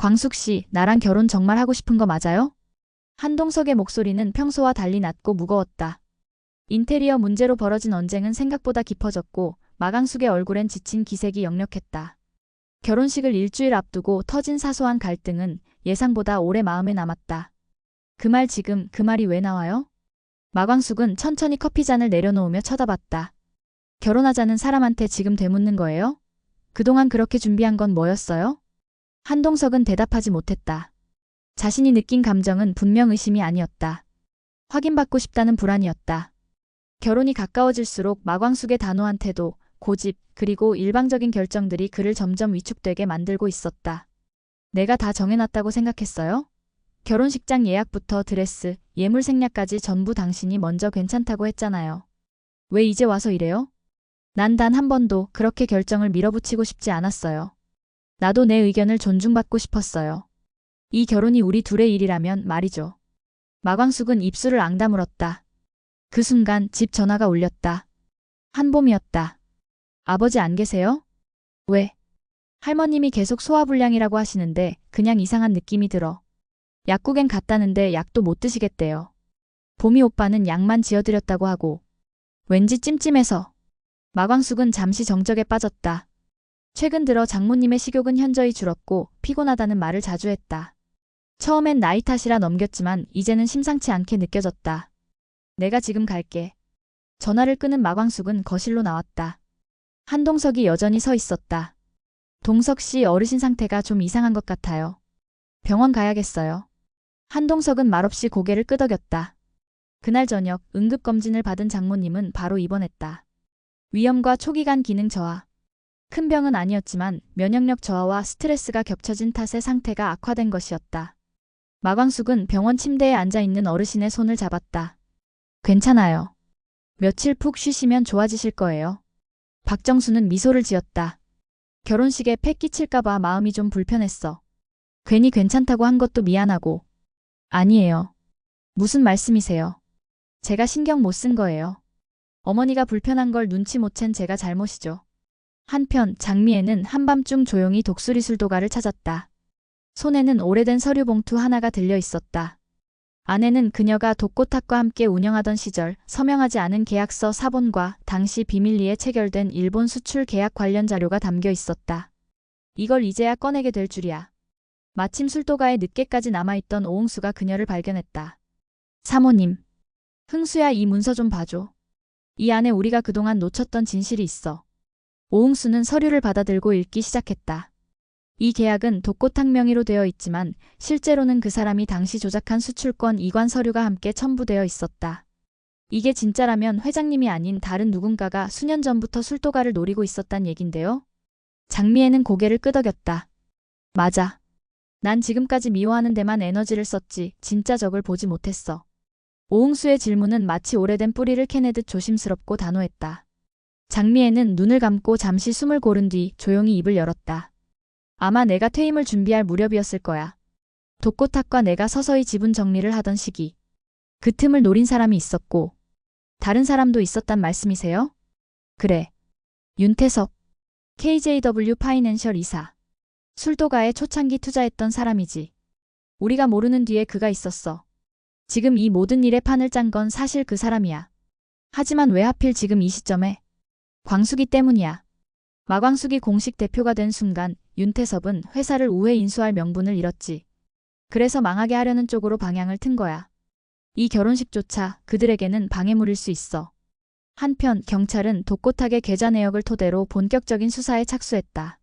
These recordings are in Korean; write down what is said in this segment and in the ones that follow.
광숙 씨, 나랑 결혼 정말 하고 싶은 거 맞아요? 한동석의 목소리는 평소와 달리 낮고 무거웠다. 인테리어 문제로 벌어진 언쟁은 생각보다 깊어졌고 마광숙의 얼굴엔 지친 기색이 역력했다. 결혼식을 일주일 앞두고 터진 사소한 갈등은 예상보다 오래 마음에 남았다. 그 말 지금 그 말이 왜 나와요? 마광숙은 천천히 커피잔을 내려놓으며 쳐다봤다. 결혼하자는 사람한테 지금 되묻는 거예요? 그동안 그렇게 준비한 건 뭐였어요? 한동석은 대답하지 못했다. 자신이 느낀 감정은 분명 의심이 아니었다. 확인받고 싶다는 불안이었다. 결혼이 가까워질수록 마광숙의 단호한 태도, 고집, 그리고 일방적인 결정들이 그를 점점 위축되게 만들고 있었다. 내가 다 정해놨다고 생각했어요? 결혼식장 예약부터 드레스, 예물 생략까지 전부 당신이 먼저 괜찮다고 했잖아요. 왜 이제 와서 이래요? 난 단 한 번도 그렇게 결정을 밀어붙이고 싶지 않았어요. 나도 내 의견을 존중받고 싶었어요. 이 결혼이 우리 둘의 일이라면 말이죠. 마광숙은 입술을 앙다물었다. 그 순간 집 전화가 울렸다. 한봄이었다. 아버지 안 계세요? 왜? 할머님이 계속 소화불량이라고 하시는데 그냥 이상한 느낌이 들어. 약국엔 갔다는데 약도 못 드시겠대요. 봄이 오빠는 약만 지어드렸다고 하고. 왠지 찜찜해서. 마광숙은 잠시 정적에 빠졌다. 최근 들어 장모님의 식욕은 현저히 줄었고 피곤하다는 말을 자주 했다. 처음엔 나이 탓이라 넘겼지만 이제는 심상치 않게 느껴졌다. 내가 지금 갈게. 전화를 끊은 마광숙은 거실로 나왔다. 한동석이 여전히 서 있었다. 동석 씨 어르신 상태가 좀 이상한 것 같아요. 병원 가야겠어요. 한동석은 말없이 고개를 끄덕였다. 그날 저녁 응급검진을 받은 장모님은 바로 입원했다. 위염과 초기간 기능 저하. 큰 병은 아니었지만 면역력 저하와 스트레스가 겹쳐진 탓에 상태가 악화된 것이었다. 마광숙은 병원 침대에 앉아있는 어르신의 손을 잡았다. 괜찮아요. 며칠 푹 쉬시면 좋아지실 거예요. 박정수는 미소를 지었다. 결혼식에 패 끼칠까봐 마음이 좀 불편했어. 괜히 괜찮다고 한 것도 미안하고. 아니에요. 무슨 말씀이세요? 제가 신경 못 쓴 거예요. 어머니가 불편한 걸 눈치 못 챈 제가 잘못이죠. 한편 장미애는 한밤중 조용히 독수리 술도가를 찾았다. 손에는 오래된 서류 봉투 하나가 들려 있었다. 안에는 그녀가 독고탁과 함께 운영하던 시절 서명하지 않은 계약서 사본과 당시 비밀리에 체결된 일본 수출 계약 관련 자료가 담겨 있었다. 이걸 이제야 꺼내게 될 줄이야. 마침 술도가에 늦게까지 남아있던 오홍수가 그녀를 발견했다. 사모님. 흥수야, 이 문서 좀 봐줘. 이 안에 우리가 그동안 놓쳤던 진실이 있어. 오흥수는 서류를 받아들고 읽기 시작했다. 이 계약은 독고탁 명의로 되어 있지만 실제로는 그 사람이 당시 조작한 수출권 이관 서류가 함께 첨부되어 있었다. 이게 진짜라면 회장님이 아닌 다른 누군가가 수년 전부터 술도가를 노리고 있었단 얘긴데요. 장미애는 고개를 끄덕였다. 맞아. 난 지금까지 미워하는 데만 에너지를 썼지 진짜 적을 보지 못했어. 오흥수의 질문은 마치 오래된 뿌리를 캐내듯 조심스럽고 단호했다. 장미애는 눈을 감고 잠시 숨을 고른 뒤 조용히 입을 열었다. 아마 내가 퇴임을 준비할 무렵이었을 거야. 독고탁과 내가 서서히 지분 정리를 하던 시기. 그 틈을 노린 사람이 있었고 다른 사람도 있었단 말씀이세요? 그래. 윤태석. KJW 파이낸셜 이사. 술도가에 초창기 투자했던 사람이지. 우리가 모르는 뒤에 그가 있었어. 지금 이 모든 일에 판을 짠 건 사실 그 사람이야. 하지만 왜 하필 지금 이 시점에? 광숙이 때문이야. 마광숙이 공식 대표가 된 순간 윤태섭은 회사를 우회 인수할 명분을 잃었지. 그래서 망하게 하려는 쪽으로 방향을 튼 거야. 이 결혼식조차 그들에게는 방해물일 수 있어. 한편 경찰은 독고탁의 계좌 내역을 토대로 본격적인 수사에 착수했다.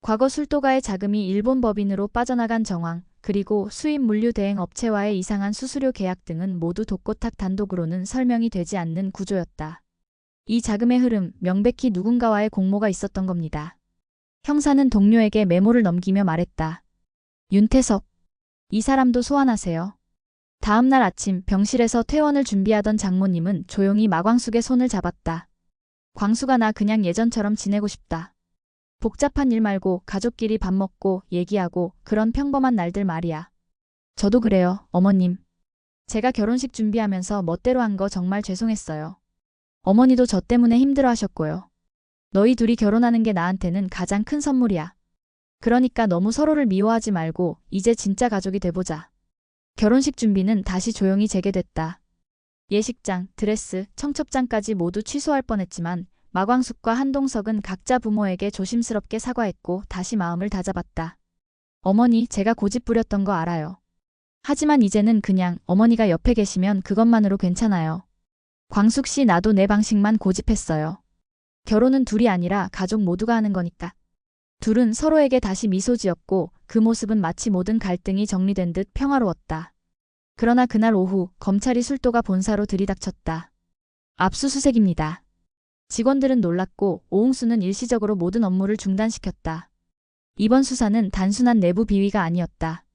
과거 술도가의 자금이 일본 법인으로 빠져나간 정황, 그리고 수입 물류 대행 업체와의 이상한 수수료 계약 등은 모두 독고탁 단독으로는 설명이 되지 않는 구조였다. 이 자금의 흐름, 명백히 누군가와의 공모가 있었던 겁니다. 형사는 동료에게 메모를 넘기며 말했다. 윤태석. 이 사람도 소환하세요. 다음 날 아침 병실에서 퇴원을 준비하던 장모님은 조용히 마광숙의 손을 잡았다. 광숙아, 나 그냥 예전처럼 지내고 싶다. 복잡한 일 말고 가족끼리 밥 먹고 얘기하고 그런 평범한 날들 말이야. 저도 그래요, 어머님. 제가 결혼식 준비하면서 멋대로 한 거 정말 죄송했어요. 어머니도 저 때문에 힘들어 하셨고요. 너희 둘이 결혼하는 게 나한테는 가장 큰 선물이야. 그러니까 너무 서로를 미워하지 말고 이제 진짜 가족이 돼보자. 결혼식 준비는 다시 조용히 재개됐다. 예식장, 드레스, 청첩장까지 모두 취소할 뻔했지만 마광숙과 한동석은 각자 부모에게 조심스럽게 사과했고 다시 마음을 다잡았다. 어머니, 제가 고집 부렸던 거 알아요. 하지만 이제는 그냥 어머니가 옆에 계시면 그것만으로 괜찮아요. 광숙 씨, 나도 내 방식만 고집했어요. 결혼은 둘이 아니라 가족 모두가 하는 거니까. 둘은 서로에게 다시 미소 지었고 그 모습은 마치 모든 갈등이 정리된 듯 평화로웠다. 그러나 그날 오후 검찰이 술도가 본사로 들이닥쳤다. 압수수색입니다. 직원들은 놀랐고 오홍수는 일시적으로 모든 업무를 중단시켰다. 이번 수사는 단순한 내부 비위가 아니었다.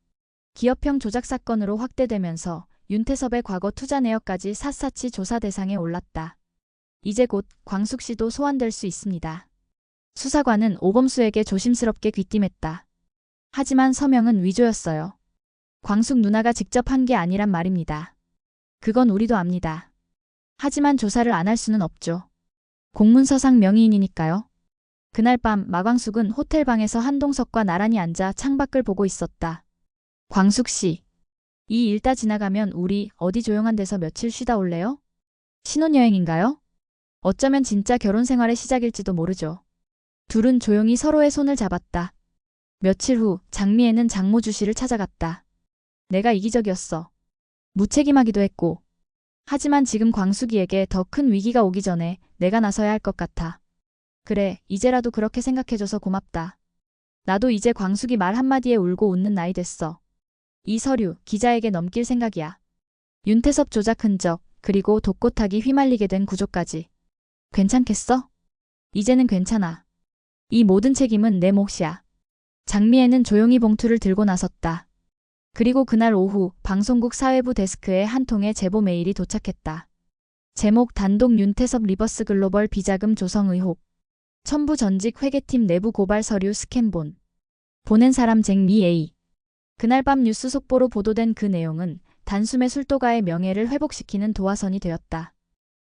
기업형 조작 사건으로 확대되면서 윤태섭의 과거 투자 내역까지 샅샅이 조사 대상에 올랐다. 이제 곧 광숙 씨도 소환될 수 있습니다. 수사관은 오범수에게 조심스럽게 귀띔했다. 하지만 서명은 위조였어요. 광숙 누나가 직접 한 게 아니란 말입니다. 그건 우리도 압니다. 하지만 조사를 안 할 수는 없죠. 공문서상 명의인이니까요. 그날 밤 마광숙은 호텔 방에서 한동석과 나란히 앉아 창밖을 보고 있었다. 광숙 씨, 이 일 다 지나가면 우리 어디 조용한 데서 며칠 쉬다 올래요? 신혼여행인가요? 어쩌면 진짜 결혼 생활의 시작일지도 모르죠. 둘은 조용히 서로의 손을 잡았다. 며칠 후 장미애는 장모주 씨를 찾아갔다. 내가 이기적이었어. 무책임하기도 했고. 하지만 지금 광숙이에게 더 큰 위기가 오기 전에 내가 나서야 할 것 같아. 그래, 이제라도 그렇게 생각해줘서 고맙다. 나도 이제 광숙이 말 한마디에 울고 웃는 나이 됐어. 이 서류 기자에게 넘길 생각이야. 윤태섭 조작 흔적, 그리고 독고타기 휘말리게 된 구조까지. 괜찮겠어? 이제는 괜찮아. 이 모든 책임은 내 몫이야. 장미애는 조용히 봉투를 들고 나섰다. 그리고 그날 오후 방송국 사회부 데스크에 한 통의 제보 메일이 도착했다. 제목 단독 윤태섭 리버스 글로벌 비자금 조성 의혹. 첨부 전직 회계팀 내부 고발 서류 스캔본. 보낸 사람 쟁미 A. 그날 밤 뉴스 속보로 보도된 그 내용은 단숨에 술도가의 명예를 회복시키는 도화선이 되었다.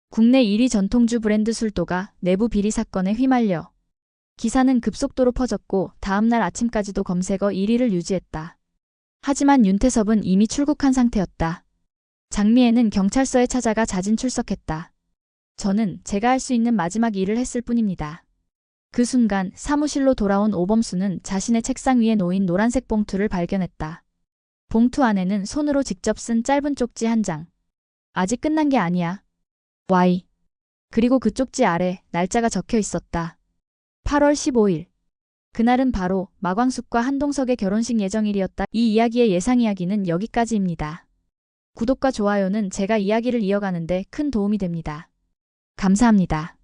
국내 1위 전통주 브랜드 술도가 내부 비리 사건에 휘말려. 기사는 급속도로 퍼졌고 다음날 아침까지도 검색어 1위를 유지했다. 하지만 윤태섭은 이미 출국한 상태였다. 장미애는 경찰서에 찾아가 자진 출석했다. 저는 제가 할 수 있는 마지막 일을 했을 뿐입니다. 그 순간 사무실로 돌아온 오범수는 자신의 책상 위에 놓인 노란색 봉투를 발견했다. 봉투 안에는 손으로 직접 쓴 짧은 쪽지 한 장. 아직 끝난 게 아니야. Y. 그리고 그 쪽지 아래 날짜가 적혀 있었다. 8월 15일. 그날은 바로 마광숙과 한동석의 결혼식 예정일이었다. 이 이야기의 예상 이야기는 여기까지입니다. 구독과 좋아요는 제가 이야기를 이어가는데 큰 도움이 됩니다. 감사합니다.